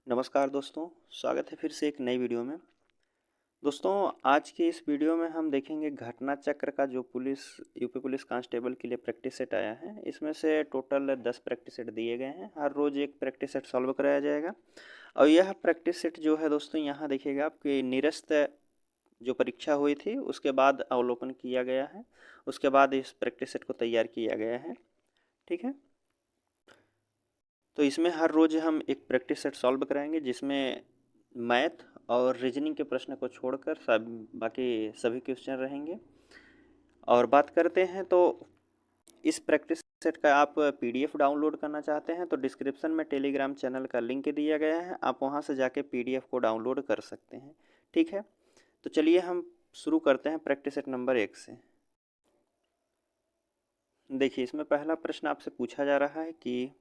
नमस्कार दोस्तों, स्वागत है फिर से एक नई वीडियो में। दोस्तों, आज की इस वीडियो में हम देखेंगे घटना चक्र का जो यूपी पुलिस कांस्टेबल के लिए प्रैक्टिस सेट आया है। इसमें से टोटल 10 प्रैक्टिस सेट दिए गए हैं। हर रोज़ एक प्रैक्टिस सेट सॉल्व कराया जाएगा और यह प्रैक्टिस सेट जो है दोस्तों, यहाँ देखिएगा आपकी निरस्त जो परीक्षा हुई थी उसके बाद अवलोकन किया गया है। उसके बाद इस प्रैक्टिस सेट को तैयार किया गया है। ठीक है, तो इसमें हर रोज़ हम एक प्रैक्टिस सेट सॉल्व कराएंगे जिसमें मैथ और रीजनिंग के प्रश्न को छोड़कर सब बाकी सभी क्वेश्चन रहेंगे। और बात करते हैं तो इस प्रैक्टिस सेट का आप पीडीएफ डाउनलोड करना चाहते हैं तो डिस्क्रिप्शन में टेलीग्राम चैनल का लिंक दिया गया है, आप वहां से जाके पीडीएफ को डाउनलोड कर सकते हैं। ठीक है, तो चलिए हम शुरू करते हैं प्रैक्टिस सेट नंबर 1 से। देखिए, इसमें पहला प्रश्न आपसे पूछा जा रहा है कि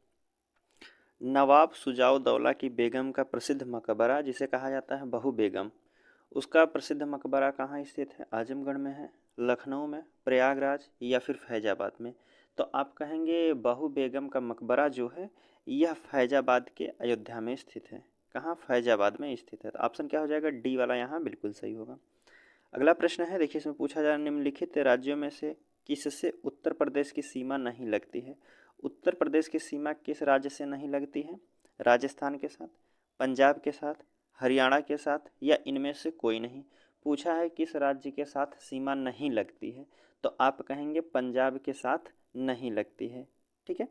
नवाब शुजाउद्दौला की बेगम का प्रसिद्ध मकबरा जिसे कहा जाता है बहू बेगम, उसका प्रसिद्ध मकबरा कहाँ स्थित है? आजमगढ़ में है, लखनऊ में, प्रयागराज या फिर फैजाबाद में? तो आप कहेंगे बहू बेगम का मकबरा जो है यह फैजाबाद के अयोध्या में स्थित है। कहाँ? फैजाबाद में स्थित है। तो ऑप्शन क्या हो जाएगा? डी वाला यहाँ बिल्कुल सही होगा। अगला प्रश्न है, देखिए इसमें पूछा जा रहा है निम्नलिखित राज्यों में से किससे उत्तर प्रदेश की सीमा नहीं लगती है? उत्तर प्रदेश की सीमा किस राज्य से नहीं लगती है? राजस्थान के साथ, पंजाब के साथ, हरियाणा के साथ या इनमें से कोई नहीं? पूछा है किस राज्य के साथ सीमा नहीं लगती है, तो आप कहेंगे पंजाब के साथ नहीं लगती है। ठीक है,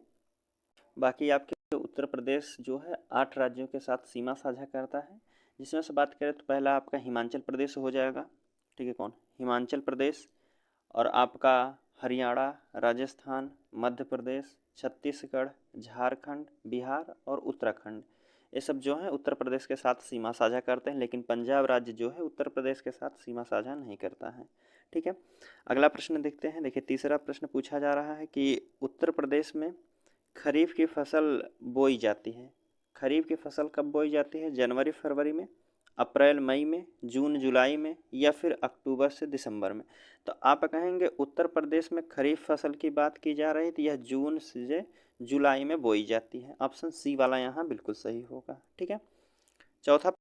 बाकी आपके उत्तर प्रदेश जो है 8 राज्यों के साथ सीमा साझा करता है, जिसमें से बात करें तो पहला आपका हिमाचल प्रदेश हो जाएगा। ठीक है, कौन? हिमाचल प्रदेश। और आपका हरियाणा, राजस्थान, मध्य प्रदेश, छत्तीसगढ़, झारखंड, बिहार और उत्तराखंड, ये सब जो है उत्तर प्रदेश के साथ सीमा साझा करते हैं, लेकिन पंजाब राज्य जो है उत्तर प्रदेश के साथ सीमा साझा नहीं करता है। ठीक है, अगला प्रश्न देखते हैं। देखिए, तीसरा प्रश्न पूछा जा रहा है कि उत्तर प्रदेश में खरीफ की फसल बोई जाती है। खरीफ की फसल कब बोई जाती है? जनवरी फरवरी में, अप्रैल मई में, जून जुलाई में या फिर अक्टूबर से दिसंबर में? तो आप कहेंगे उत्तर प्रदेश में खरीफ फसल की बात की जा रही है तो यह जून से जुलाई में बोई जाती है। ऑप्शन सी वाला यहाँ बिल्कुल सही होगा। ठीक है, चौथा,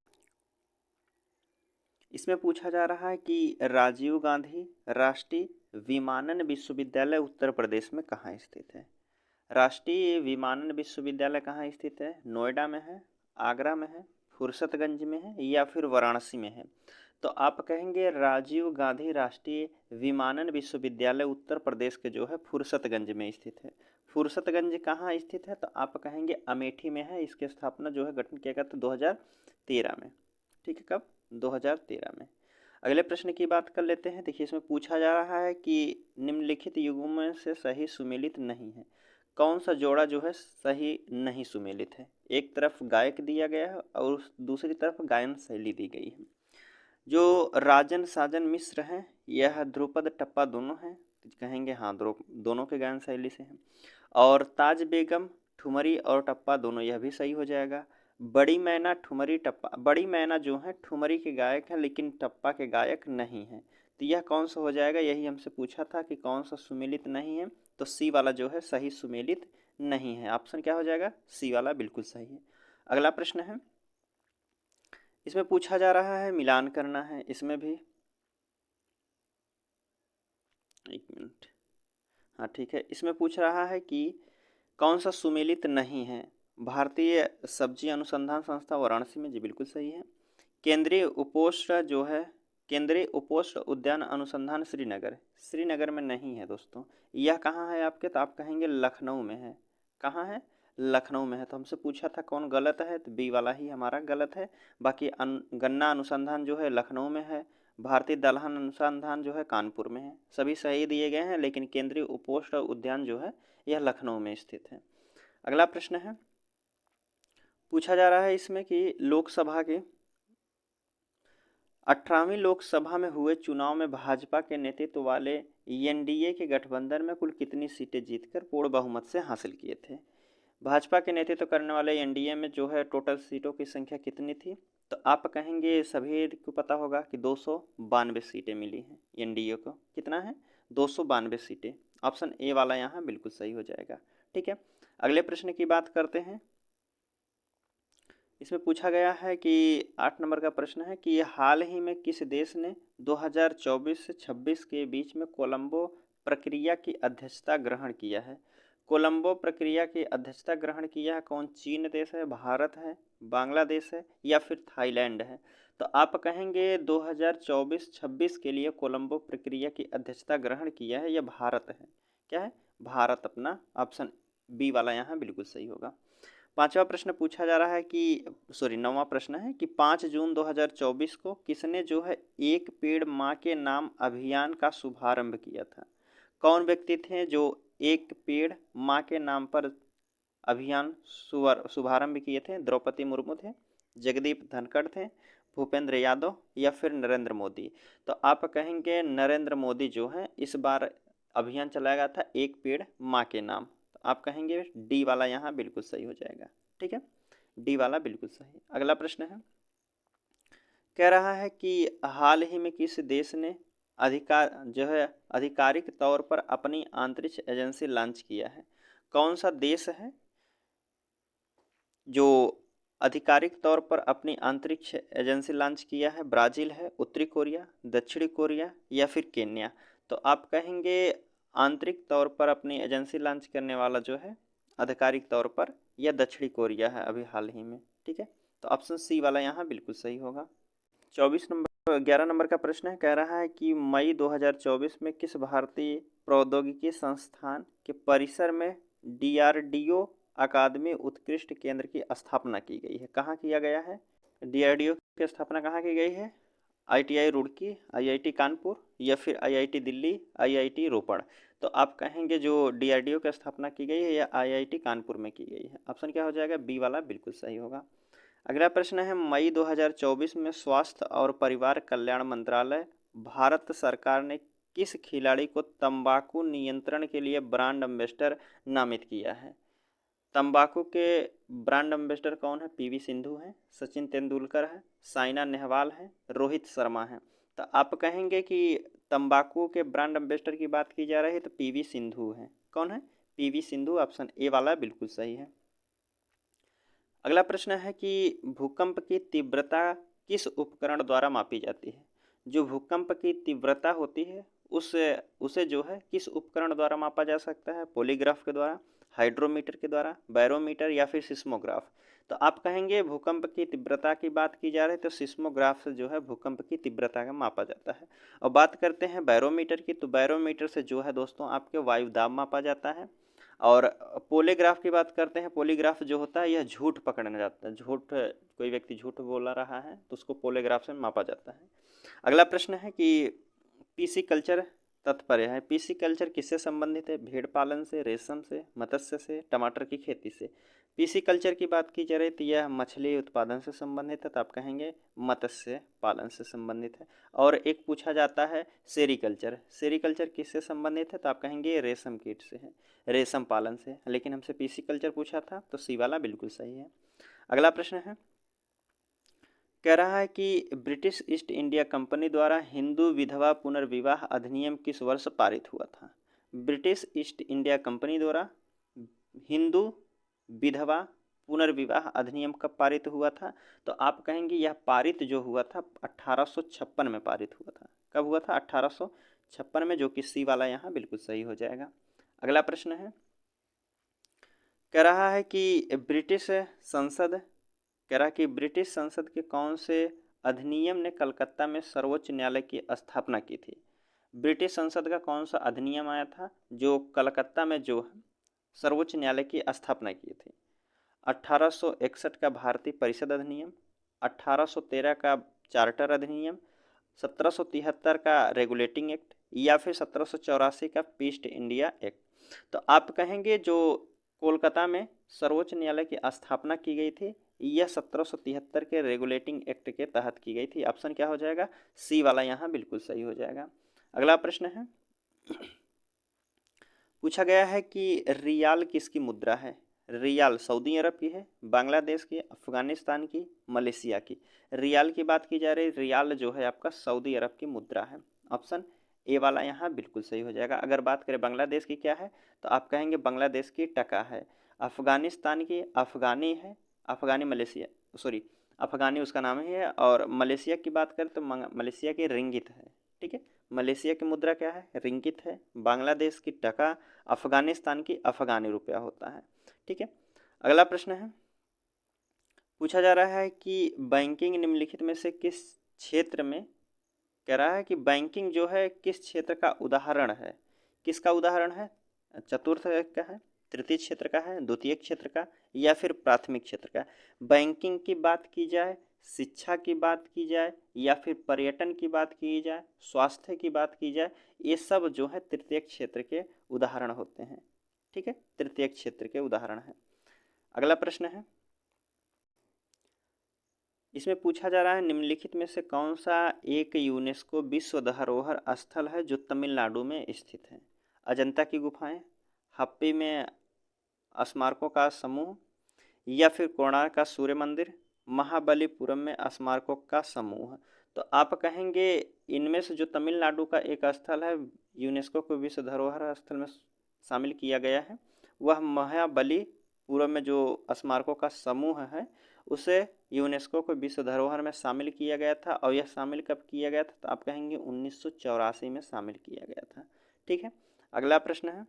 इसमें पूछा जा रहा है कि राजीव गांधी राष्ट्रीय विमानन विश्वविद्यालय उत्तर प्रदेश में कहाँ स्थित है? राष्ट्रीय विमानन विश्वविद्यालय कहाँ स्थित है? नोएडा में है, आगरा में है, फुर्सतगंज में है या फिर वाराणसी में है? तो आप कहेंगे राजीव गांधी राष्ट्रीय विमानन विश्वविद्यालय उत्तर प्रदेश के जो है फुर्सतगंज में स्थित है। फुर्सतगंज कहाँ स्थित है? तो आप कहेंगे अमेठी में है। इसकी स्थापना जो है गठन किया गया था 2013 में। ठीक है, कब? 2013 में। अगले प्रश्न की बात कर लेते हैं। देखिए, इसमें पूछा जा रहा है कि निम्नलिखित युगों में से सही सुमेलित नहीं है। कौन सा जोड़ा जो है सही नहीं सुमेलित है? एक तरफ गायक दिया गया है और दूसरी तरफ गायन शैली दी गई है। जो राजन साजन मिश्र हैं यह ध्रुपद टप्पा दोनों हैं, तो कहेंगे हाँ दोनों के गायन शैली से हैं। और ताज बेगम ठुमरी और टप्पा दोनों, यह भी सही हो जाएगा। बड़ी मैना ठुमरी टप्पा, बड़ी मैना जो है ठुमरी के गायक हैं लेकिन टप्पा के गायक नहीं हैं, तो यह कौन सा हो जाएगा? यही हमसे पूछा था कि कौन सा सुमेलित नहीं है, तो सी वाला जो है सही सुमेलित नहीं है। ऑप्शन क्या हो जाएगा? सी वाला बिल्कुल सही है। अगला प्रश्न है, इसमें पूछा जा रहा है मिलान करना है। इसमें भी एक मिनट, हाँ ठीक है, इसमें पूछ रहा है कि कौन सा सुमेलित नहीं है? भारतीय सब्जी अनुसंधान संस्था वाराणसी में, जी बिल्कुल सही है। केंद्रीय उपोष्ण जो है, केंद्रीय उपोष्ण उद्यान अनुसंधान श्रीनगर, श्रीनगर में नहीं है दोस्तों। यह कहाँ है आपके? तो आप कहेंगे लखनऊ में है। कहाँ है? लखनऊ में है। तो हमसे पूछा था कौन गलत है, तो बी वाला ही हमारा गलत है। बाकी गन्ना अनुसंधान जो है लखनऊ में है, भारतीय दलहन अनुसंधान जो है कानपुर में है। सभी सही दिए गए हैं, लेकिन केंद्रीय उपोष्ण उद्यान जो है यह लखनऊ में स्थित है। अगला प्रश्न है, पूछा जा रहा है इसमें कि लोकसभा के 18वीं लोकसभा में हुए चुनाव में भाजपा के नेतृत्व वाले एनडीए के गठबंधन में कुल कितनी सीटें जीतकर पूर्ण बहुमत से हासिल किए थे? भाजपा के नेतृत्व करने वाले एनडीए में जो है टोटल सीटों की संख्या कितनी थी? तो आप कहेंगे सभी को पता होगा कि 292 सीटें मिली हैं एनडीए को। कितना है? 292 सीटें। ऑप्शन ए वाला यहाँ बिल्कुल सही हो जाएगा। ठीक है, अगले प्रश्न की बात करते हैं। इसमें पूछा गया है कि 8 नंबर का प्रश्न है कि हाल ही में किस देश ने 2024 से 26 के बीच में कोलंबो प्रक्रिया की अध्यक्षता ग्रहण किया है। कोलंबो प्रक्रिया की अध्यक्षता ग्रहण किया है कौन? चीन देश है, भारत है, बांग्लादेश है या फिर थाईलैंड है। तो आप कहेंगे 2024-26 के लिए कोलंबो प्रक्रिया की अध्यक्षता ग्रहण किया है, यह भारत है। क्या है? भारत अपना ऑप्शन बी वाला यहाँ बिल्कुल सही होगा। पांचवा प्रश्न पूछा जा रहा है कि नौवां प्रश्न है कि 5 जून 2024 को किसने जो है एक पेड़ माँ के नाम अभियान का शुभारंभ किया था? कौन व्यक्ति थे जो एक पेड़ माँ के नाम पर अभियान शुभारंभ किए थे? द्रौपदी मुर्मू थे, जगदीप धनखड़ थे, भूपेंद्र यादव या फिर नरेंद्र मोदी। तो आप कहेंगे नरेंद्र मोदी जो है इस बार अभियान चलाया गया था एक पेड़ माँ के नाम। तो आप कहेंगे डी वाला यहाँ बिल्कुल सही हो जाएगा। ठीक है, डी वाला बिल्कुल सही। अगला प्रश्न है, कह रहा है कि हाल ही में किस देश ने आधिकारिक तौर पर अपनी अंतरिक्ष एजेंसी लॉन्च किया है? कौन सा देश है जो आधिकारिक तौर पर अपनी अंतरिक्ष एजेंसी लॉन्च किया है? ब्राज़ील है, उत्तरी कोरिया, दक्षिणी कोरिया या फिर केन्या। तो आप कहेंगे आंतरिक तौर पर अपनी एजेंसी लॉन्च करने वाला जो है आधिकारिक तौर पर यह दक्षिणी कोरिया है अभी हाल ही में। ठीक है, तो ऑप्शन सी वाला यहाँ बिल्कुल सही होगा। 11 नंबर का प्रश्न है, कह रहा है कि मई 2024 में किस भारतीय प्रौद्योगिकी संस्थान के परिसर में डीआरडीओ अकादमी उत्कृष्ट केंद्र की स्थापना की गई है? कहाँ किया गया है? डीआरडीओ की स्थापना कहाँ की गई है? आईटीआई रुड़की, आईआईटी कानपुर या फिर आईआईटी दिल्ली, आईआईटी रोपड़। तो आप कहेंगे जो डीआरडीओ की स्थापना की गई है या आईआईटी कानपुर में की गई है। ऑप्शन क्या हो जाएगा? बी वाला बिल्कुल सही होगा। अगला प्रश्न है, मई 2024 में स्वास्थ्य और परिवार कल्याण मंत्रालय भारत सरकार ने किस खिलाड़ी को तंबाकू नियंत्रण के लिए ब्रांड एम्बेसडर नामित किया है? तंबाकू के ब्रांड एम्बेसडर कौन है? पीवी सिंधु है, सचिन तेंदुलकर है, साइना नेहवाल है, रोहित शर्मा है। तो आप कहेंगे कि तंबाकू के ब्रांड एम्बेसडर की बात की जा रही है तो पीवी सिंधु है। कौन है? पीवी सिंधु। ऑप्शन ए वाला बिल्कुल सही है। अगला प्रश्न है कि भूकंप की तीव्रता किस उपकरण द्वारा मापी जाती है? जो भूकंप की तीव्रता होती है उसे जो है किस उपकरण द्वारा मापा जा सकता है? पॉलीग्राफ के द्वारा, हाइड्रोमीटर के द्वारा, बैरोमीटर या फिर सिस्मोग्राफ। तो आप कहेंगे भूकंप की तीव्रता की बात की जा रही है तो सिस्मोग्राफ से जो है भूकंप की तीव्रता का मापा जाता है। और बात करते हैं बैरोमीटर की, तो बैरोमीटर से जो है दोस्तों आपके वायु दाब मापा जाता है। और पॉलीग्राफ की बात करते हैं, पॉलीग्राफ जो होता है यह झूठ पकड़ने जाता है। झूठ, कोई व्यक्ति झूठ बोल रहा है तो उसको पॉलीग्राफ से मापा जाता है। अगला प्रश्न है कि पीसी कल्चर तात्पर्य है, पीसी कल्चर किससे संबंधित है? भेड़ पालन से, रेशम से, मत्स्य से, टमाटर की खेती से। पीसी कल्चर की बात की जा रही तो यह मछली उत्पादन से संबंधित है, तो आप कहेंगे मत्स्य पालन से संबंधित है। और एक पूछा जाता है सेरीकल्चर, सेरीकल्चर किससे संबंधित है? तो आप कहेंगे रेशम कीट से है, रेशम पालन से। लेकिन हमसे पीसी कल्चर पूछा था तो सी वाला बिल्कुल सही है। अगला प्रश्न है, कह रहा है कि ब्रिटिश ईस्ट इंडिया कंपनी द्वारा हिंदू विधवा पुनर्विवाह अधिनियम किस वर्ष पारित हुआ था? ब्रिटिश ईस्ट इंडिया कंपनी द्वारा हिंदू विधवा पुनर्विवाह अधिनियम कब पारित हुआ था? तो आप कहेंगे यह पारित जो हुआ था 1856 में पारित हुआ था। कब हुआ था? 1856 में, जो कि सी वाला यहाँ बिल्कुल सही हो जाएगा। अगला प्रश्न है, कह रहा है कि ब्रिटिश संसद कह रहा है कि ब्रिटिश संसद के कौन से अधिनियम ने कलकत्ता में सर्वोच्च न्यायालय की स्थापना की थी? ब्रिटिश संसद का कौन सा अधिनियम आया था जो कलकत्ता में जो सर्वोच्च न्यायालय की स्थापना की थी? 1861 का भारतीय परिषद अधिनियम, 1813 का चार्टर अधिनियम, 1773 का रेगुलेटिंग एक्ट या फिर 1784 का पीस्ट इंडिया एक्ट। तो आप कहेंगे जो कोलकाता में सर्वोच्च न्यायालय की स्थापना की गई थी यह 1773 के रेगुलेटिंग एक्ट के तहत की गई थी। ऑप्शन क्या हो जाएगा? सी वाला यहाँ बिल्कुल सही हो जाएगा। अगला प्रश्न है, पूछा गया है कि रियाल किसकी मुद्रा है? रियाल सऊदी अरब की है, बांग्लादेश की, अफगानिस्तान की, मलेशिया की। रियाल की बात की जा रही, रियाल जो है आपका सऊदी अरब की मुद्रा है। ऑप्शन ए वाला यहाँ बिल्कुल सही हो जाएगा। अगर बात करें बांग्लादेश की क्या है तो आप कहेंगे बांग्लादेश की टका है। अफगानिस्तान की अफगानी है, अफगानी मलेशिया, सॉरी अफगानी उसका नाम ही है। और मलेशिया की बात करें तो मलेशिया की रिंगित है। ठीक है, मलेशिया की मुद्रा क्या है? रिंगित है। बांग्लादेश की टका, अफगानिस्तान की अफगानी रुपया होता है। ठीक है, अगला प्रश्न है, पूछा जा रहा है कि बैंकिंग निम्नलिखित में से किस क्षेत्र में, कह रहा है कि बैंकिंग जो है किस क्षेत्र का उदाहरण है? किसका उदाहरण है? चतुर्थ का है, तृतीय क्षेत्र का है, द्वितीय क्षेत्र का, या फिर प्राथमिक क्षेत्र का? बैंकिंग की बात की जाए, शिक्षा की बात की जाए, या फिर पर्यटन की बात की जाए, स्वास्थ्य की बात की जाए, ये सब जो है तृतीय क्षेत्र के उदाहरण होते हैं। ठीक है, तृतीय क्षेत्र के उदाहरण है। अगला प्रश्न है, इसमें पूछा जा रहा है निम्नलिखित में से कौन सा एक यूनेस्को विश्व धरोहर स्थल है जो तमिलनाडु में स्थित है? अजंता की गुफाएं, हम्पी में स्मारकों का समूह, या फिर कोणार्क का सूर्य मंदिर, महाबलीपुरम में स्मारकों का समूह? तो आप कहेंगे इनमें से जो तमिलनाडु का एक स्थल है यूनेस्को को विश्व धरोहर स्थल में शामिल किया गया है, वह महाबलीपुरम में जो स्मारकों का समूह है उसे यूनेस्को को विश्व धरोहर में शामिल किया गया था। और यह शामिल कब किया गया था? तो आप कहेंगे 1984 में शामिल किया गया था। ठीक है, अगला प्रश्न है,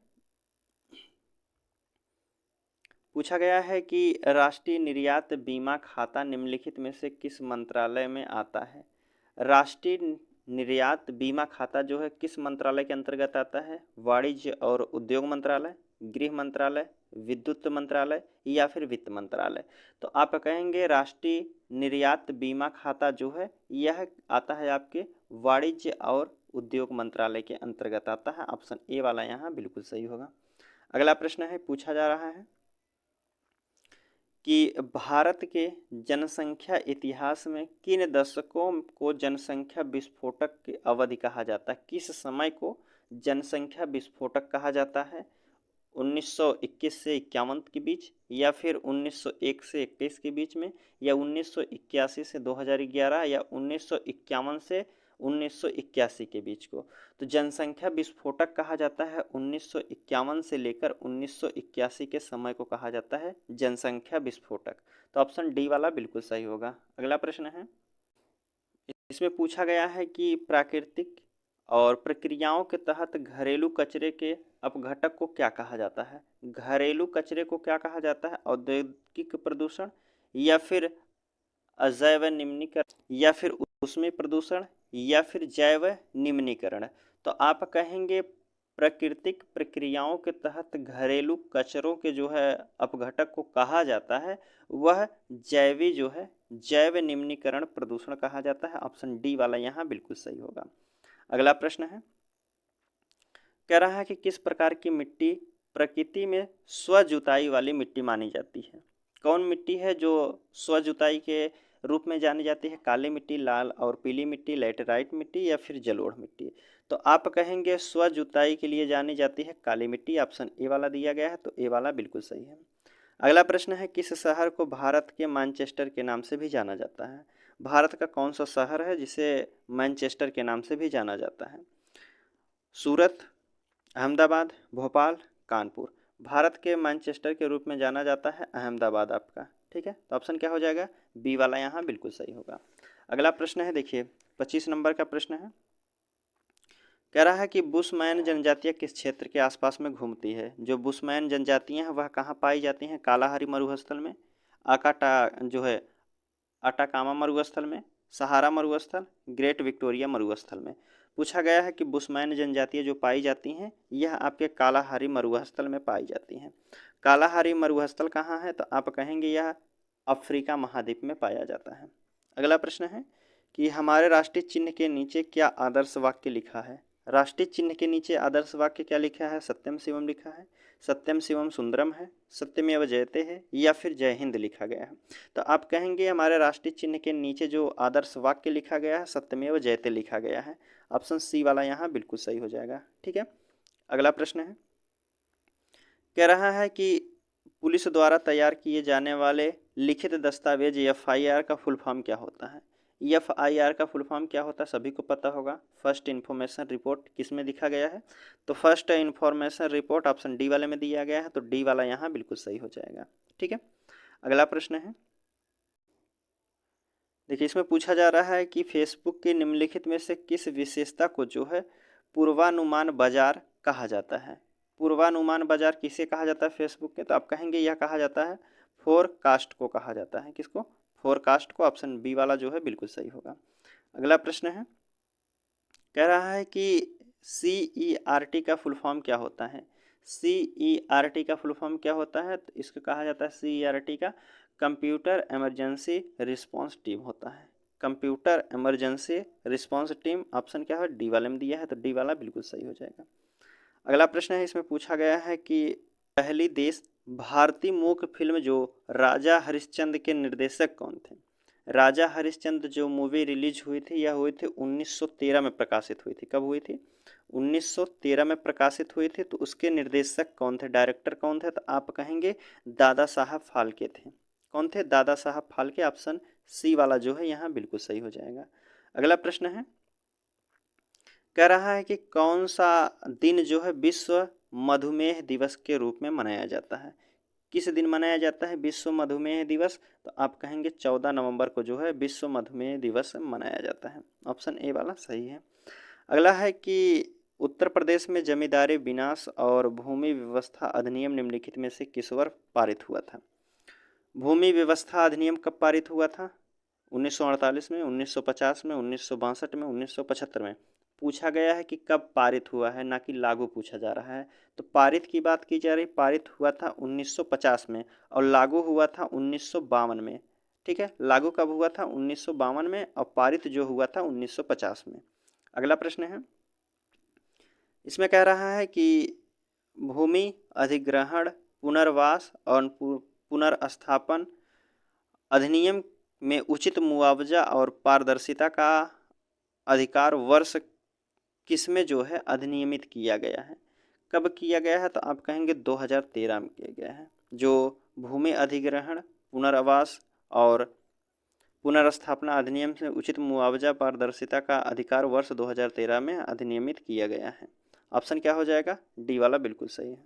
पूछा गया है कि राष्ट्रीय निर्यात बीमा खाता निम्नलिखित में से किस मंत्रालय में आता है? राष्ट्रीय निर्यात बीमा खाता जो है किस मंत्रालय के अंतर्गत आता है? वाणिज्य और उद्योग मंत्रालय, गृह मंत्रालय, विद्युत मंत्रालय, या फिर वित्त मंत्रालय? तो आप कहेंगे राष्ट्रीय निर्यात बीमा खाता जो है यह आता है आपके वाणिज्य और उद्योग मंत्रालय के अंतर्गत आता है। ऑप्शन ए वाला यहाँ बिल्कुल सही होगा। अगला प्रश्न है, पूछा जा रहा है कि भारत के जनसंख्या इतिहास में किन दशकों को जनसंख्या विस्फोटक की अवधि कहा जाता है? किस समय को जनसंख्या विस्फोटक कहा जाता है? 1921 से 51 के बीच, या फिर 1901 से 21 के बीच में, या 1981 से 2011, या 1951 से 1981 के बीच को? तो जनसंख्या विस्फोटक कहा जाता है 1951 से लेकर 1981 के समय को कहा जाता है जनसंख्या विस्फोटक। तो ऑप्शन डी वाला बिल्कुल सही होगा। अगला प्रश्न है, इसमें पूछा गया है कि प्राकृतिक और प्रक्रियाओं के तहत घरेलू कचरे के अपघटक को क्या कहा जाता है? घरेलू कचरे को क्या कहा जाता है? औद्योगिक प्रदूषण, या फिर अजैव निम्नीकरण, या फिर ऊष्मीय प्रदूषण, या फिर जैव निम्नीकरण? तो आप कहेंगे प्राकृतिक प्रक्रियाओं के तहत घरेलू कचरों के जो है अपघटक को कहा जाता है वह जैवी जो है जैव निम्नीकरण प्रदूषण कहा जाता है। ऑप्शन डी वाला यहाँ बिल्कुल सही होगा। अगला प्रश्न है, कह रहा है कि किस प्रकार की मिट्टी प्रकृति में स्वजुताई वाली मिट्टी मानी जाती है? कौन मिट्टी है जो स्वजुताई के रूप में जानी जाती है? काली मिट्टी, लाल और पीली मिट्टी, लैटेराइट मिट्टी, या फिर जलोढ़ मिट्टी? तो आप कहेंगे स्वजुताई के लिए जानी जाती है काली मिट्टी। ऑप्शन ए वाला दिया गया है, तो ए वाला बिल्कुल सही है। अगला प्रश्न है, किस शहर को भारत के मैनचेस्टर के नाम से भी जाना जाता है? भारत का कौन सा शहर है जिसे मैनचेस्टर के नाम से भी जाना जाता है? सूरत, अहमदाबाद, भोपाल, कानपुर? भारत के मैनचेस्टर के रूप में जाना जाता है अहमदाबाद आपका। ठीक है, तो ऑप्शन क्या हो जाएगा? बी वाला यहाँ बिल्कुल सही होगा। अगला प्रश्न है, देखिए 25 नंबर का प्रश्न है, कह रहा है कि बुशमैन जनजातियाँ किस क्षेत्र के आसपास में घूमती है? जो बुशमैन जनजातियाँ हैं वह कहाँ पाई जाती हैं? कालाहारी मरुस्थल में, आकाटा जो है अटाकामा मरुस्थल में, सहारा मरुस्थल, ग्रेट विक्टोरिया मरुस्थल में? पूछा गया है कि बुशमैन जनजातियाँ जो पाई जाती हैं यह आपके कालाहारी मरुस्थल में पाई जाती हैं। कालाहारी मरुस्थल कहाँ है? तो आप कहेंगे यह अफ्रीका महाद्वीप में पाया जाता है। अगला प्रश्न है कि हमारे राष्ट्रीय चिन्ह के नीचे क्या आदर्श वाक्य लिखा है? राष्ट्रीय चिन्ह के नीचे आदर्श वाक्य क्या लिखा है? सत्यम शिवम लिखा है, सत्यम शिवम सुंदरम है, सत्यमेव जयते है, या फिर जय हिंद लिखा गया है? तो आप कहेंगे हमारे राष्ट्रीय चिन्ह के नीचे जो आदर्श वाक्य लिखा गया है सत्यमेव जयते लिखा गया है। ऑप्शन सी वाला यहाँ बिल्कुल सही हो जाएगा। ठीक है, अगला प्रश्न है, कह रहा है कि पुलिस द्वारा तैयार किए जाने वाले लिखित दस्तावेज एफआईआर का फुल फॉर्म क्या होता है? एफआईआर का फुल फॉर्म क्या होता है सभी को पता होगा। फर्स्ट इन्फॉर्मेशन रिपोर्ट किस में लिखा गया है? तो first information report option D वाले में दिया गया है, तो डी वाला यहाँ बिल्कुल सही हो जाएगा। ठीक है, अगला प्रश्न है, देखिए इसमें पूछा जा रहा है कि फेसबुक के निम्नलिखित में से किस विशेषता को जो है पूर्वानुमान बाजार कहा जाता है। पूर्वानुमान बाजार किसे कहा जाता है फेसबुक के, तो आप कहेंगे यह कहा जाता है फोरकास्ट को कहा जाता है। किसको? फोरकास्ट को। ऑप्शन बी वाला जो है बिल्कुल सही होगा। अगला प्रश्न है, कह रहा है कि CERT का फुल फॉर्म क्या होता है। CERT का फुल फॉर्म क्या होता है, तो इसको कहा जाता है CERT का कंप्यूटर इमरजेंसी रिस्पांस टीम होता है। Computer emergency response team. Option क्या है, डी वाले में दिया है, तो डी वाला बिल्कुल सही हो जाएगा। अगला प्रश्न है, इसमें पूछा गया है कि पहली देश भारतीय मूक फिल्म जो राजा हरिश्चंद्र के निर्देशक कौन थे। राजा हरिश्चंद्र जो मूवी रिलीज हुई थी, यह हुई थी 1913 में प्रकाशित हुई थी। कब हुई थी? 1913 में प्रकाशित हुई थी। तो उसके निर्देशक कौन थे, डायरेक्टर कौन थे, तो आप कहेंगे दादा साहब फाल्के थे। कौन थे? दादा साहब फाल्के। ऑप्शन सी वाला जो है यहाँ बिल्कुल सही हो जाएगा। अगला प्रश्न है, कह रहा है कि कौन सा दिन जो है विश्व मधुमेह दिवस के रूप में मनाया जाता है। किस दिन मनाया जाता है विश्व मधुमेह दिवस, तो आप कहेंगे 14 नवंबर को जो है विश्व मधुमेह दिवस मनाया जाता है। ऑप्शन ए वाला सही है। अगला है कि उत्तर प्रदेश में जमींदारी विनाश और भूमि व्यवस्था अधिनियम निम्नलिखित में से किस वर्ष पारित हुआ था। भूमि व्यवस्था अधिनियम कब पारित हुआ था? 1948 में, 1950 में, 1962 में, 1975 में। पूछा गया है कि कब पारित हुआ है, ना कि लागू पूछा जा रहा है। तो पारित की बात की जा रही, पारित हुआ था 1950 में और लागू हुआ था 1952 में। ठीक है, लागू कब हुआ था? 1952 में, और पारित जो हुआ था 1950 में। अगला प्रश्न है, इसमें कह रहा है कि भूमि अधिग्रहण, पुनर्वास और पुनर्स्थापन अधिनियम में उचित मुआवजा और पारदर्शिता का अधिकार वर्ष किसमें जो है अधिनियमित किया गया है। कब किया गया है, तो आप कहेंगे 2013 में किया गया है। जो भूमि अधिग्रहण, पुनर्वास और पुनर्स्थापना अधिनियम से उचित मुआवजा पारदर्शिता का अधिकार वर्ष 2013 में अधिनियमित किया गया है। ऑप्शन क्या हो जाएगा? डी वाला बिल्कुल सही है।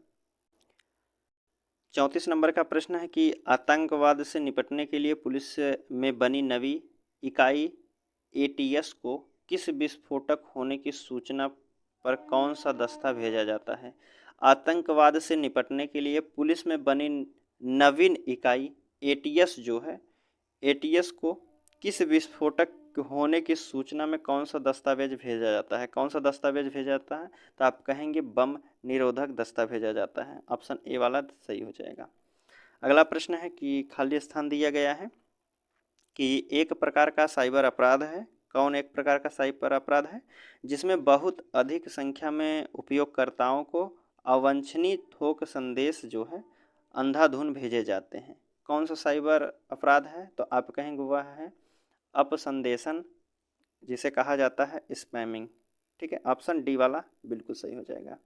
34 नंबर का प्रश्न है कि आतंकवाद से निपटने के लिए पुलिस में बनी नवी इकाई ATS को किस विस्फोटक होने की सूचना पर कौन सा दस्ता भेजा जाता है। आतंकवाद से निपटने के लिए पुलिस में बनी नवीन इकाई ATS जो है, ATS को किस विस्फोटक होने की सूचना में कौन सा दस्तावेज भेजा जाता है। कौन सा दस्तावेज भेजा जाता है, तो आप कहेंगे बम निरोधक दस्ता भेजा जाता है। ऑप्शन ए वाला सही हो जाएगा। अगला प्रश्न है कि खाली स्थान दिया गया है कि एक प्रकार का साइबर अपराध है। कौन एक प्रकार का साइबर अपराध है? जिसमें बहुत अधिक संख्या में उपयोगकर्ताओं को अवांछनीय थोक संदेश जो है अंधाधुन भेजे जाते हैं। कौन सा साइबर अपराध है, तो आप कहेंगे वह है अपसंदेशन, जिसे कहा जाता है स्पैमिंग। ठीक है, ऑप्शन डी वाला बिल्कुल सही हो जाएगा।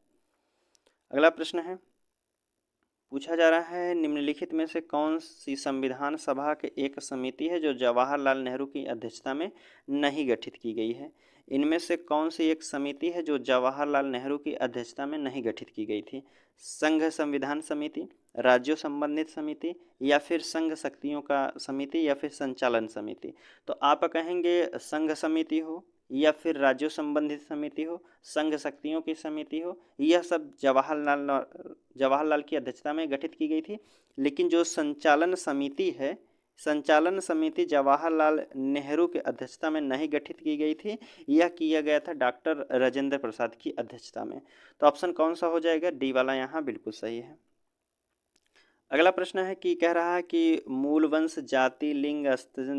अगला प्रश्न है, पूछा जा रहा है निम्नलिखित में से कौन सी संविधान सभा के एक समिति है जो जवाहरलाल नेहरू की अध्यक्षता में नहीं गठित की गई है। इनमें से कौन सी एक समिति है जो जवाहरलाल नेहरू की अध्यक्षता में नहीं गठित की गई थी। संघ संविधान समिति, राज्यों संबंधित समिति, या फिर संघ शक्तियों का समिति, या फिर संचालन समिति। तो आप कहेंगे संघ समिति हो, या फिर राज्यों संबंधित समिति हो, संघ शक्तियों की समिति हो, यह सब जवाहरलाल की अध्यक्षता में गठित की गई थी। लेकिन जो संचालन समिति है, संचालन समिति जवाहरलाल नेहरू की अध्यक्षता में नहीं गठित की गई थी, यह किया गया था डॉक्टर राजेंद्र प्रसाद की अध्यक्षता में। तो ऑप्शन कौन सा हो जाएगा? डी वाला यहाँ बिल्कुल सही है। अगला प्रश्न है कि कह रहा है कि मूल वंश, जाति, लिंग,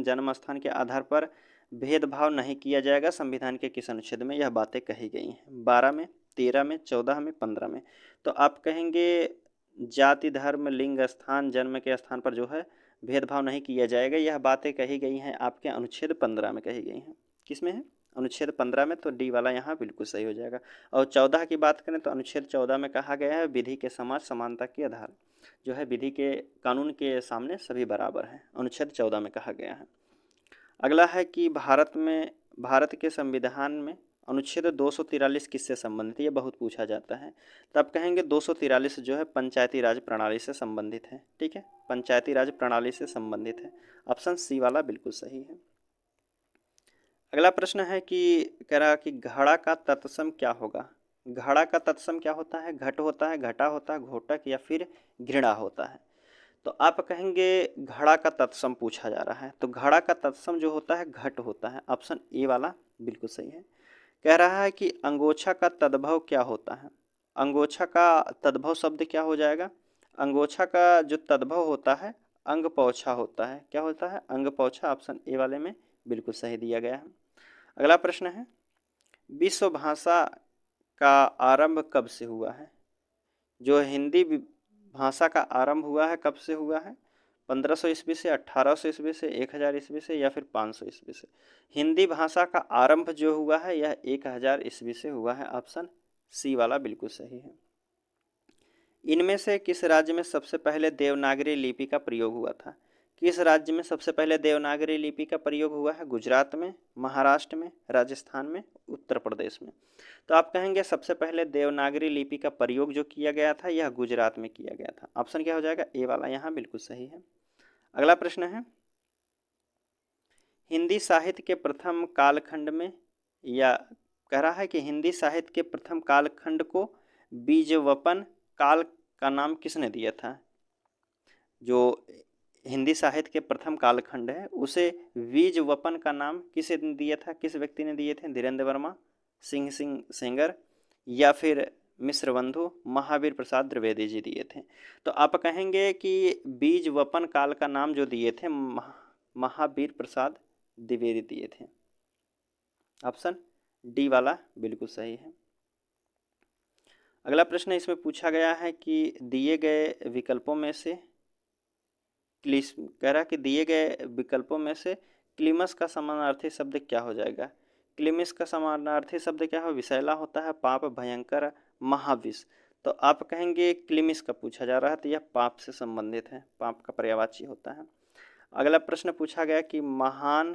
जन्म स्थान के आधार पर भेदभाव नहीं किया जाएगा संविधान के किस अनुच्छेद में। यह बातें कही गई हैं 12 में, 13 में, 14 में, 15 में। तो आप कहेंगे जाति, धर्म, लिंग, स्थान, जन्म के स्थान पर जो है भेदभाव नहीं किया जाएगा। यह बातें कही गई हैं आपके अनुच्छेद 15 में कही गई हैं। किस में है? अनुच्छेद 15 में। तो डी वाला यहाँ बिल्कुल सही हो जाएगा। और 14 की बात करें तो अनुच्छेद 14 में कहा गया है विधि के समाज समानता के आधार जो है विधि के कानून के सामने सभी बराबर हैं, अनुच्छेद 14 में कहा गया है। अगला है कि भारत के संविधान में अनुच्छेद 243 किससे संबंधित है? ये बहुत पूछा जाता है। तब कहेंगे 243 जो है पंचायती राज प्रणाली से संबंधित है। ठीक है, पंचायती राज प्रणाली से संबंधित है। ऑप्शन सी वाला बिल्कुल सही है। अगला प्रश्न है कि कह रहा कि घड़ा का तत्सम क्या होगा? घड़ा का तत्सम क्या होता है? घट होता है, घटा होता है, घोटक या फिर घृणा होता है? तो आप कहेंगे घड़ा का तत्सम पूछा जा रहा है, तो घड़ा का तत्सम जो होता है घट होता है। ऑप्शन ए वाला बिल्कुल सही है। कह रहा है कि अंगोछा का तद्भव क्या होता है? अंगोछा का तद्भव शब्द क्या हो जाएगा? अंगोछा का जो तद्भव होता है अंग पौछा होता है। क्या होता है? अंग पौछा। ऑप्शन ए वाले में बिल्कुल सही दिया गया है। अगला प्रश्न है, विश्व भाषा का आरंभ कब से हुआ है? जो हिंदी भाषा का आरंभ हुआ है कब से हुआ है? 1500 ईस्वी से, 1800 ईस्वी से, 1000 ईस्वी से या फिर 500 ईस्वी से? हिंदी भाषा का आरंभ जो हुआ है यह 1000 ईस्वी से हुआ है। ऑप्शन सी वाला बिल्कुल सही है। इनमें से किस राज्य में सबसे पहले देवनागरी लिपि का प्रयोग हुआ था? किस राज्य में सबसे पहले देवनागरी लिपि का प्रयोग हुआ है? गुजरात में, महाराष्ट्र में, राजस्थान में, उत्तर प्रदेश में? तो आप कहेंगे सबसे पहले देवनागरी लिपि का प्रयोग जो किया गया था यह गुजरात में किया गया था। ऑप्शन क्या हो जाएगा? ए वाला यहाँ बिल्कुल सही है। अगला प्रश्न है, हिंदी साहित्य के प्रथम कालखंड में, या कह रहा है कि हिंदी साहित्य के प्रथम कालखंड को बीजवपन काल का नाम किसने दिया था? जो हिंदी साहित्य के प्रथम कालखंड है उसे बीजवपन का नाम किसे दिया था? किस व्यक्ति ने दिए थे? धीरेन्द्र वर्मा, सिंह सिंह सेंगर या फिर मिश्र बंधु, महावीर प्रसाद द्विवेदी जी दिए थे। तो आप कहेंगे कि बीजवपन काल का नाम जो दिए थे महावीर प्रसाद द्विवेदी दिए थे। ऑप्शन डी वाला बिल्कुल सही है। अगला प्रश्न इसमें पूछा गया है कि दिए गए विकल्पों में से कह रहा कि दिए गए विकल्पों में से क्लिमस का समानार्थी शब्द क्या हो जाएगा? क्लिमिस का समानार्थी शब्द क्या हो? विषैला होता है, पाप, भयंकर, महाविष। तो आप कहेंगे क्लिमिस का पूछा जा रहा है, तो यह पाप से संबंधित है, पाप का पर्यायवाची होता है। अगला प्रश्न पूछा गया कि महान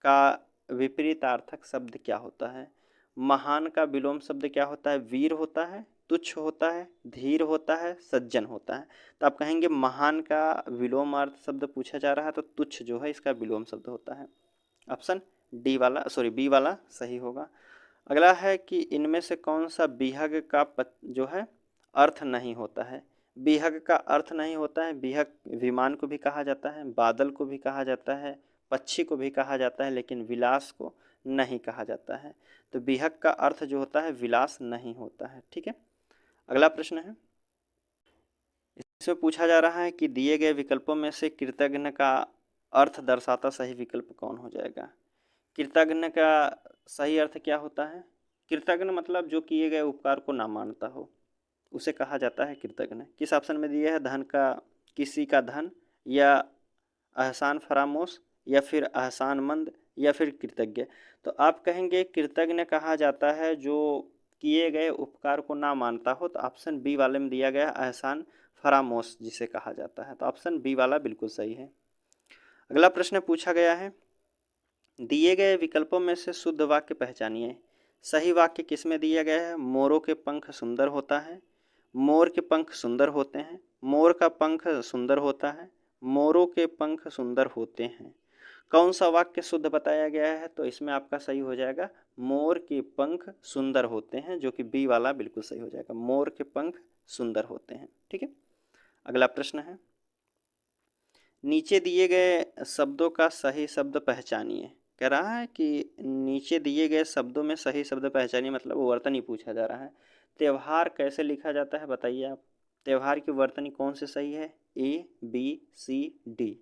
का विपरीतार्थक शब्द क्या होता है? महान का विलोम शब्द क्या होता है? वीर होता है, तुच्छ होता है, धीर होता है, सज्जन होता है। तो आप कहेंगे महान का विलोम अर्थ शब्द पूछा जा रहा है, तो तुच्छ जो है इसका विलोम शब्द होता है। ऑप्शन डी वाला बी वाला सही होगा। अगला है कि इनमें से कौन सा विहग का जो है अर्थ नहीं होता है? विहग का अर्थ नहीं होता है। विहग विमान को भी कहा जाता है, बादल को भी कहा जाता है, पक्षी को भी कहा जाता है, लेकिन विलास को नहीं कहा जाता है। तो विहग का अर्थ जो होता है विलास नहीं होता है। ठीक है, अगला प्रश्न है, इसमें पूछा जा रहा है कि दिए गए विकल्पों में से कृतज्ञ का अर्थ दर्शाता सही विकल्प कौन हो जाएगा? कृतज्ञ का सही अर्थ क्या होता है? कृतज्ञ मतलब जो किए गए उपकार को ना मानता हो, उसे कहा जाता है कृतज्ञ। किस ऑप्शन में दिया है? धन का, किसी का धन, या एहसान फरामोश, या फिर एहसानमंद, या फिर कृतज्ञ? तो आप कहेंगे कृतज्ञ कहा जाता है जो किए गए उपकार को ना मानता हो। तो ऑप्शन बी वाले में दिया गया एहसान फरामोश जिसे कहा जाता है। तो ऑप्शन बी वाला बिल्कुल सही है। अगला प्रश्न पूछा गया है, दिए गए विकल्पों में से शुद्ध वाक्य पहचानिए। सही वाक्य किसमें दिया गया है? मोरों के पंख सुंदर होता है, मोर के पंख सुंदर होते हैं, मोर का पंख सुंदर होता है, मोरों के पंख सुंदर होते हैं। कौन सा वाक्य शुद्ध बताया गया है? तो इसमें आपका सही हो जाएगा मोर के पंख सुंदर होते हैं, जो कि बी वाला बिल्कुल सही हो जाएगा, मोर के पंख सुंदर होते हैं। ठीक है, अगला प्रश्न है, नीचे दिए गए शब्दों का सही शब्द पहचानिए। कह रहा है कि नीचे दिए गए शब्दों में सही शब्द पहचानिए, मतलब वर्तनी पूछा जा रहा है। त्यौहार कैसे लिखा जाता है बताइए आप? त्यौहार की वर्तनी कौन से सही है? ए, बी, सी, डी?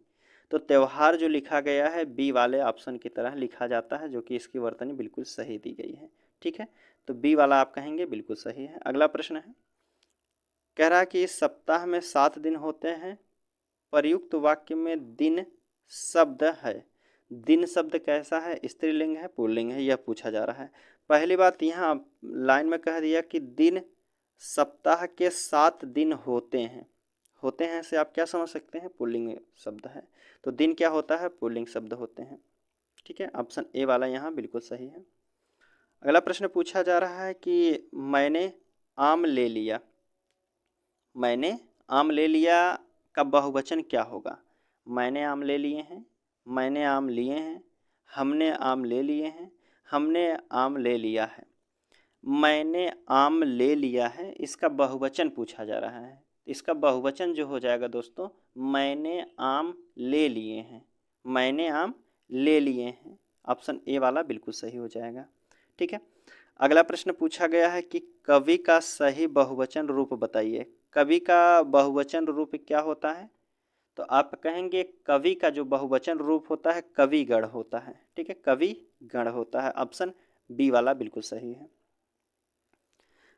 तो त्यौहार जो लिखा गया है बी वाले ऑप्शन की तरह लिखा जाता है, जो कि इसकी वर्तनी बिल्कुल सही दी गई है। ठीक है, तो बी वाला आप कहेंगे बिल्कुल सही है। अगला प्रश्न है, कह रहा है कि इस सप्ताह में 7 दिन होते हैं, प्रयुक्त वाक्य में दिन शब्द है। दिन शब्द कैसा है? स्त्रीलिंग है, पुल्लिंग है? यह पूछा जा रहा है। पहली बात यहाँ लाइन में कह दिया कि दिन सप्ताह के 7 दिन होते हैं। होते हैं से आप क्या समझ सकते हैं? पुल्लिंग शब्द है, तो दिन क्या होता है? पुल्लिंग शब्द होते हैं। ठीक है, ऑप्शन ए वाला यहाँ बिल्कुल सही है। अगला प्रश्न पूछा जा रहा है कि मैंने आम ले लिया। मैंने आम ले लिया का बहुवचन क्या होगा? मैंने आम ले लिए हैं, मैंने आम लिए हैं, हमने आम ले लिए हैं, हमने आम ले लिया है। मैंने आम ले लिया है, इसका बहुवचन पूछा जा रहा है। इसका बहुवचन जो हो जाएगा दोस्तों, मैंने आम ले लिए हैं। मैंने आम ले लिए हैं। ऑप्शन ए वाला बिल्कुल सही हो जाएगा। ठीक है। अगला प्रश्न पूछा गया है कि कवि का सही बहुवचन रूप बताइए। कवि का बहुवचन रूप क्या होता है? तो आप कहेंगे कवि का जो बहुवचन रूप होता है कविगण होता है। ठीक है, कविगण होता है। ऑप्शन बी वाला बिल्कुल सही है।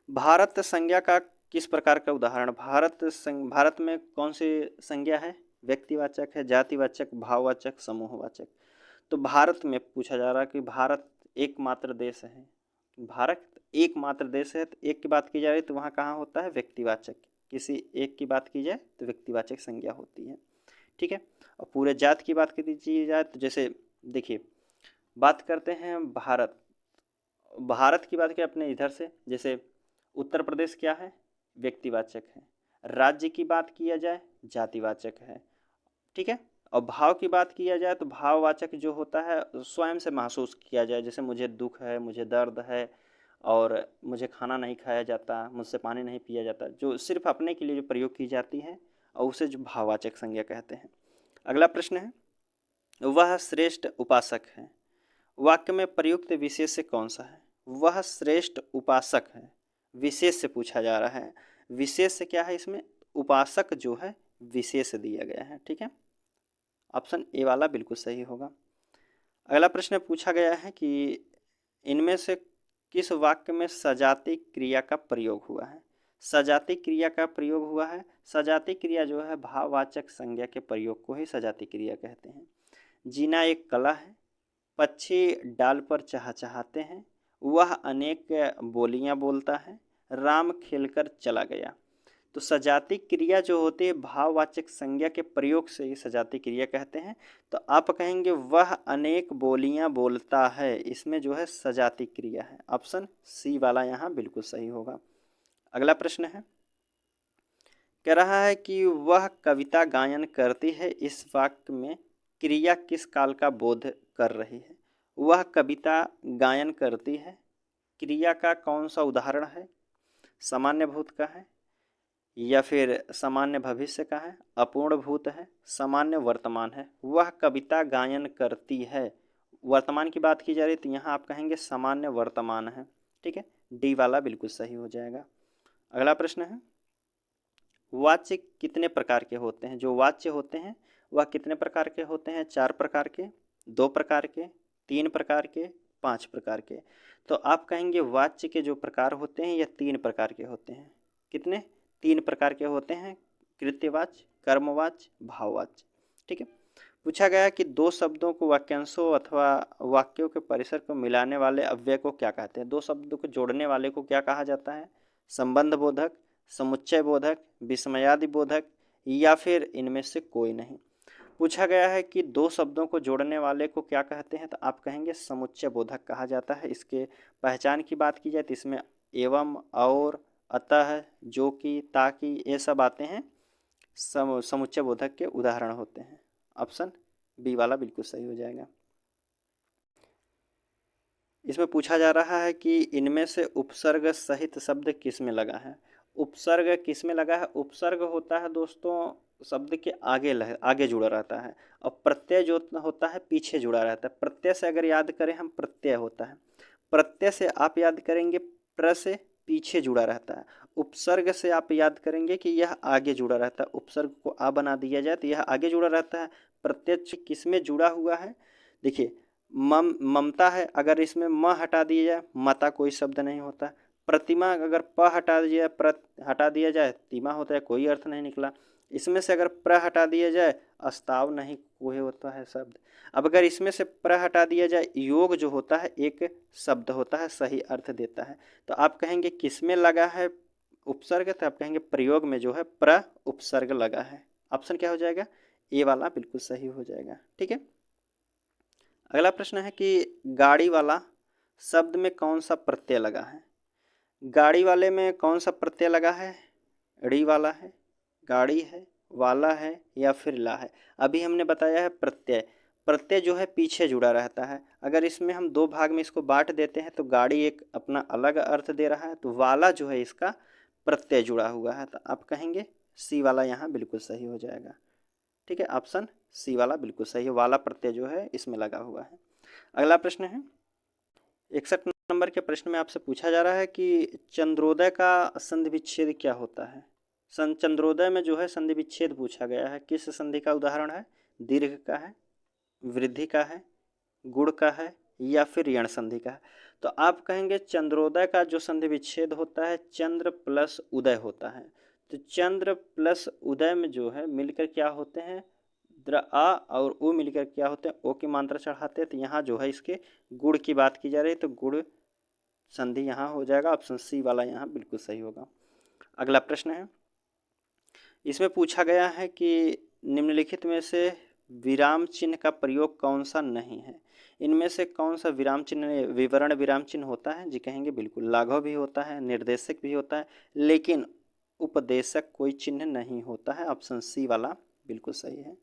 भारत संज्ञा का किस प्रकार का उदाहरण? भारत में कौन सी संज्ञा है? व्यक्तिवाचक है, जातिवाचक, भाववाचक, समूहवाचक। तो भारत में पूछा जा रहा है कि भारत एकमात्र देश है। भारत एकमात्र देश है, तो एक की बात की जा रही है तो वहाँ कहाँ होता है? व्यक्तिवाचक। किसी एक की बात की जाए तो व्यक्तिवाचक संज्ञा होती है। ठीक है। और पूरे जात की बात की जाए तो जैसे देखिए, बात करते हैं भारत, भारत की बात करें अपने इधर से, जैसे उत्तर प्रदेश क्या है? व्यक्तिवाचक है। राज्य की बात किया जाए जातिवाचक है। ठीक है। और भाव की बात किया जाए तो भाववाचक जो होता है स्वयं से महसूस किया जाए, जैसे मुझे दुख है, मुझे दर्द है, और मुझे खाना नहीं खाया जाता, मुझसे पानी नहीं पिया जाता, जो सिर्फ अपने के लिए जो प्रयोग की जाती है, और उसे जो भाववाचक संज्ञा कहते हैं। अगला प्रश्न है, वह श्रेष्ठ उपासक है। वाक्य में प्रयुक्त विशेष्य कौन सा है? वह श्रेष्ठ उपासक है। विशेष से पूछा जा रहा है। विशेष क्या है इसमें? उपासक जो है विशेष दिया गया है। ठीक है, ऑप्शन ए वाला बिल्कुल सही होगा। अगला प्रश्न पूछा गया है कि इनमें से किस वाक्य में सजाती क्रिया का प्रयोग हुआ है? सजाती क्रिया का प्रयोग हुआ है। सजाती क्रिया जो है भाववाचक संज्ञा के प्रयोग को ही सजाती क्रिया कहते हैं। जीना एक कला है, पक्षी डाल पर चहचहाते हैं, वह अनेक बोलियां बोलता है, राम खेलकर चला गया। तो सजाती क्रिया जो होती है भाववाचक संज्ञा के प्रयोग से ही सजाती क्रिया कहते हैं। तो आप कहेंगे वह अनेक बोलियां बोलता है, इसमें जो है सजाती क्रिया है। ऑप्शन सी वाला यहाँ बिल्कुल सही होगा। अगला प्रश्न है, कह रहा है कि वह कविता गायन करती है, इस वाक्य में क्रिया किस काल का बोध कर रही है? वह कविता गायन करती है, क्रिया का कौन सा उदाहरण है? सामान्य भूत का है, या फिर सामान्य भविष्य का है, अपूर्ण भूत है, सामान्य वर्तमान है? वह कविता गायन करती है, वर्तमान की बात की जा रही है तो यहाँ आप कहेंगे सामान्य वर्तमान है। ठीक है, डी वाला बिल्कुल सही हो जाएगा। अगला प्रश्न है, वाच्य कितने प्रकार के होते हैं? जो वाच्य होते हैं वह कितने प्रकार के होते हैं? 4 प्रकार के, 2 प्रकार के, 3 प्रकार के, 5 प्रकार के। तो आप कहेंगे वाच्य के जो प्रकार होते हैं यह 3 प्रकार के होते हैं। कितने? 3 प्रकार के होते हैं, कृत्यवाच्य, कर्मवाच्य, भाववाच्य। ठीक है। पूछा गया कि दो शब्दों को वाक्यांशों अथवा वाक्यों के परिसर को मिलाने वाले अव्यय को क्या कहते हैं? दो शब्दों को जोड़ने वाले को क्या कहा जाता है? संबंध बोधक, समुच्चय बोधक, विस्मयादि बोधक, या फिर इनमें से कोई नहीं। पूछा गया है कि दो शब्दों को जोड़ने वाले को क्या कहते हैं? तो आप कहेंगे समुच्चय बोधक कहा जाता है। इसके पहचान की बात की जाए तो इसमें एवं, और, अतः, जो कि, ताकि, ये सब आते हैं, समुच्चय बोधक के उदाहरण होते हैं। ऑप्शन बी वाला बिल्कुल सही हो जाएगा। इसमें पूछा जा रहा है कि इनमें से उपसर्ग सहित शब्द किस में लगा है? उपसर्ग किस में लगा है? उपसर्ग होता है दोस्तों शब्द के आगे जुड़ा रहता है, और प्रत्यय जो होता है पीछे जुड़ा रहता है। प्रत्यय से अगर याद करें हम, प्रत्यय होता है, प्रत्यय से आप याद करेंगे प्र से पीछे जुड़ा रहता है। उपसर्ग से आप याद करेंगे कि यह आगे जुड़ा रहता है। उपसर्ग को आ बना दिया जाए तो यह आगे जुड़ा रहता है। प्रत्यक्ष किस में जुड़ा हुआ है? देखिए, ममता है, अगर इसमें म हटा दिया जाए मता कोई शब्द नहीं होता। प्रतिमा अगर प हटा दिया जाए तिमा होता है, कोई अर्थ नहीं निकला। इसमें से अगर प्र हटा दिया जाए अस्ताव नहीं कोई होता है शब्द। अब अगर इसमें से प्र हटा दिया जाए योग जो होता है एक शब्द होता है, सही अर्थ देता है। तो आप कहेंगे किस में लगा है उपसर्ग? तो आप कहेंगे प्रयोग में जो है प्र उपसर्ग लगा है। ऑप्शन क्या हो जाएगा? ए वाला बिल्कुल सही हो जाएगा। ठीक है। अगला प्रश्न है कि गाड़ी वाला शब्द में कौन सा प्रत्यय लगा है? गाड़ी वाले में कौन सा प्रत्यय लगा है? ड़ी वाला है, गाड़ी है, वाला है या फिर ला है? अभी हमने बताया है प्रत्यय। प्रत्यय जो है पीछे जुड़ा रहता है। अगर इसमें हम दो भाग में इसको बांट देते हैं तो गाड़ी एक अपना अलग अर्थ दे रहा है, तो वाला जो है इसका प्रत्यय जुड़ा हुआ है, तो आप कहेंगे सी वाला यहाँ बिल्कुल सही हो जाएगा। ठीक है, ऑप्शन सी वाला बिल्कुल सही है, वाला प्रत्यय जो है इसमें लगा हुआ है। अगला प्रश्न है 61 नंबर के प्रश्न में आपसे पूछा जा रहा है कि चंद्रोदय का संधि विच्छेद क्या होता है? चंद्रोदय में जो है संधि विच्छेद पूछा गया है, किस संधि का उदाहरण है? दीर्घ का है, वृद्धि का है, गुण का है या फिर यण संधि का है? तो आप कहेंगे चंद्रोदय का जो संधि विच्छेद होता है चंद्र प्लस उदय होता है। तो चंद्र प्लस उदय में जो है मिलकर क्या होते हैं? आ और उ मिलकर क्या होते हैं? ओ की मात्रा चढ़ाते हैं। तो यहाँ जो है इसके गुण की बात की जा रही है, तो गुण संधि यहाँ हो जाएगा। ऑप्शन सी वाला यहाँ बिल्कुल सही होगा। अगला प्रश्न है, इसमें पूछा गया है कि निम्नलिखित में से विराम चिन्ह का प्रयोग कौन सा नहीं है? इनमें से कौन सा विराम चिन्ह विवरण विराम चिन्ह होता है? जी कहेंगे बिल्कुल लाघव भी होता है, निर्देशक भी होता है, लेकिन उपदेशक कोई चिन्ह नहीं होता है। ऑप्शन सी वाला बिल्कुल सही है।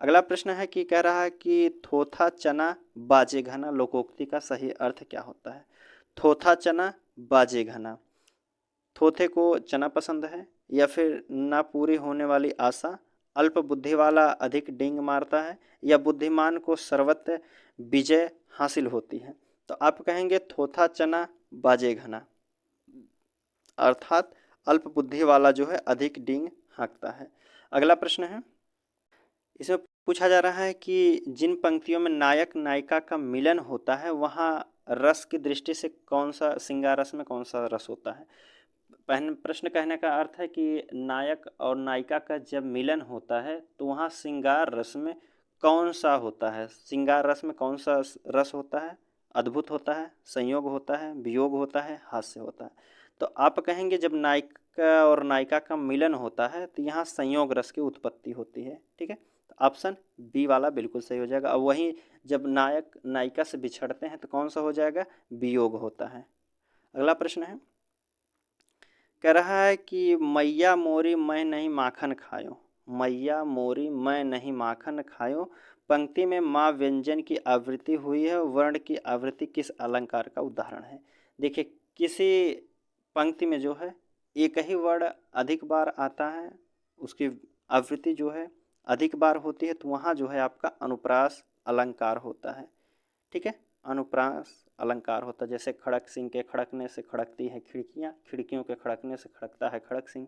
अगला प्रश्न है कि कह रहा है कि थोथा चना बाजे घना लोकोक्ति का सही अर्थ क्या होता है? थोथा चना बाजे घना, थोथे को चना पसंद है या फिर ना पूरी होने वाली आशा, अल्प बुद्धि वाला अधिक डींग मारता है या बुद्धिमान को सर्वत्र विजय हासिल होती है? तो आप कहेंगे थोथा चना बाजे घना, अर्थात अल्प बुद्धि वाला जो है अधिक डींग हाँकता है। अगला प्रश्न है, इसमें पूछा जा रहा है कि जिन पंक्तियों में नायक नायिका का मिलन होता है वहाँ रस की दृष्टि से कौन सा श्रृंगार रस में कौन सा रस होता है? पहले प्रश्न कहने का अर्थ है कि नायक और नायिका का जब मिलन होता है तो वहाँ श्रृंगार रस में कौन सा होता है? श्रृंगार रस में कौन सा रस होता है? अद्भुत होता है, संयोग होता है, वियोग होता है, हास्य होता है? तो आप कहेंगे जब नायिका और नायिका का मिलन होता है तो यहाँ संयोग रस की उत्पत्ति होती है। ठीक है, तो ऑप्शन बी वाला बिल्कुल सही हो जाएगा। और वहीं जब नायक नायिका से बिछड़ते हैं तो कौन सा हो जाएगा? वियोग होता है। अगला प्रश्न है, कह रहा है कि मैया मोरी मैं नहीं माखन खायो, मैया मोरी मैं नहीं माखन खायो, पंक्ति में माँ व्यंजन की आवृत्ति हुई है, वर्ण की आवृत्ति किस अलंकार का उदाहरण है? देखिए, किसी पंक्ति में जो है एक ही वर्ण अधिक बार आता है, उसकी आवृत्ति जो है अधिक बार होती है, तो वहाँ जो है आपका अनुप्रास अलंकार होता है। ठीक है, अनुप्रास अलंकार होता है। जैसे खड़क सिंह के खड़कने से खड़कती है खिड़कियाँ, खिड़कियों के खड़कने से खड़कता है खड़क सिंह।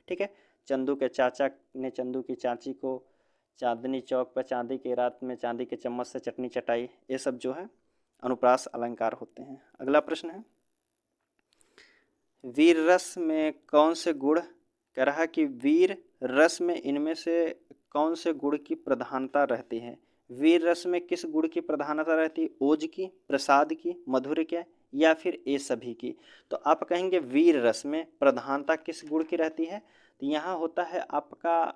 ठीक है, चंदू के चाचा ने चंदू की चाची को चांदनी चौक पर चांदी की रात में चांदी के चम्मच से चटनी चटाई, ये सब जो है अनुप्रास अलंकार होते हैं। अगला प्रश्न है, वीर रस में कौन से गुण, कह रहा है कि वीर रस में इनमें से कौन से गुण की प्रधानता रहती है? वीर रस में किस गुण की प्रधानता रहती है? ओज की, प्रसाद की, मधुर के या फिर ये सभी की? तो आप कहेंगे वीर रस में प्रधानता किस गुण की रहती है? तो यहाँ होता है आपका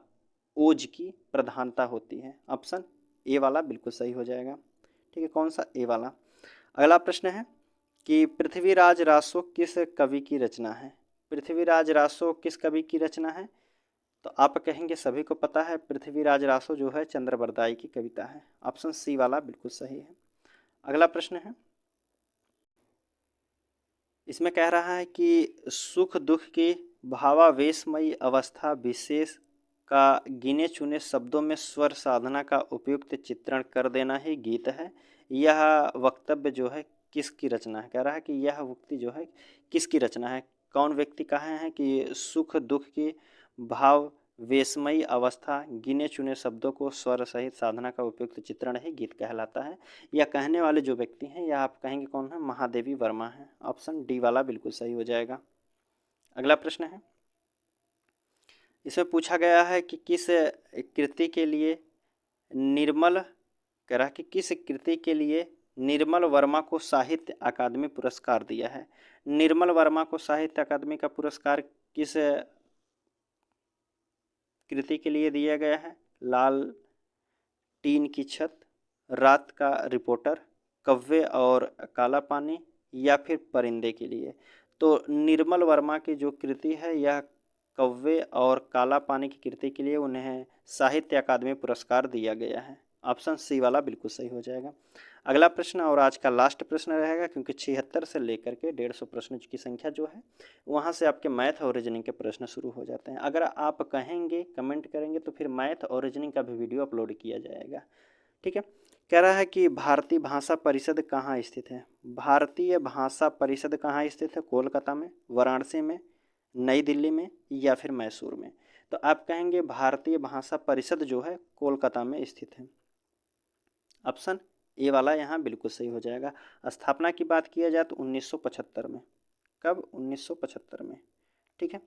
ओज की प्रधानता होती है। ऑप्शन ए वाला बिल्कुल सही हो जाएगा। ठीक है, कौन सा? ए वाला। अगला प्रश्न है कि पृथ्वीराज रासो किस कवि की रचना है? पृथ्वीराज रासो किस कवि की रचना है? तो आप कहेंगे सभी को पता है, पृथ्वीराज रासो जो है चंद्रबरदाई की कविता है। ऑप्शन सी वाला बिल्कुल सही है। अगला प्रश्न है, इसमें कह रहा है कि सुख दुख की भावावेशमयी अवस्था विशेष का गिने चुने शब्दों में स्वर साधना का उपयुक्त चित्रण कर देना ही गीत है। यह वक्तव्य जो है किसकी रचना है? कह रहा है कि यह उक्ति जो है किसकी रचना है? कौन व्यक्ति कहे हैं कि सुख दुख की भाव वेशमयी अवस्था गिने चुने शब्दों को स्वर सहित साधना का उपयुक्त चित्रण ही गीत कहलाता है? या कहने वाले जो व्यक्ति हैं या आप कहेंगे कौन है? महादेवी वर्मा है। ऑप्शन डी वाला बिल्कुल सही हो जाएगा। अगला प्रश्न है, इसमें पूछा गया है कि किस कृति के लिए निर्मल, कह रहा कि किस कृति के लिए निर्मल वर्मा को साहित्य अकादमी पुरस्कार दिया है? निर्मल वर्मा को साहित्य अकादमी का पुरस्कार किस कृति के लिए दिया गया है? लाल टीन की छत, रात का रिपोर्टर, कौवे और काला पानी या फिर परिंदे के लिए। तो निर्मल वर्मा की जो कृति है यह कौवे और काला पानी की कृति के लिए उन्हें साहित्य अकादमी पुरस्कार दिया गया है। ऑप्शन सी वाला बिल्कुल सही हो जाएगा। अगला प्रश्न और आज का लास्ट प्रश्न रहेगा, क्योंकि 76 से लेकर के 150 प्रश्न की संख्या जो है वहाँ से आपके मैथ और रीजनिंग के प्रश्न शुरू हो जाते हैं। अगर आप कहेंगे, कमेंट करेंगे, तो फिर मैथ और रीजनिंग का भी वीडियो अपलोड किया जाएगा। ठीक है। कह रहा है कि भारतीय भाषा परिषद कहाँ स्थित है। भारतीय भाषा परिषद कहाँ स्थित है? कोलकाता में, वाराणसी में, नई दिल्ली में या फिर मैसूर में। तो आप कहेंगे भारतीय भाषा परिषद जो है कोलकाता में स्थित है। ऑप्शन ए वाला यहाँ बिल्कुल सही हो जाएगा। स्थापना की बात किया जाए तो 1975 में। कब? 1975 में। ठीक है।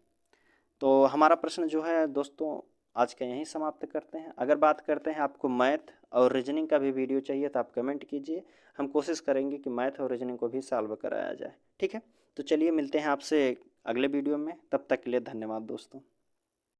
तो हमारा प्रश्न जो है दोस्तों आज का यहीं समाप्त करते हैं। अगर बात करते हैं आपको मैथ और रीजनिंग का भी वीडियो चाहिए तो आप कमेंट कीजिए, हम कोशिश करेंगे कि मैथ और रीजनिंग को भी सॉल्व कराया जाए। ठीक है। तो चलिए मिलते हैं आपसे अगले वीडियो में, तब तक के लिए धन्यवाद दोस्तों।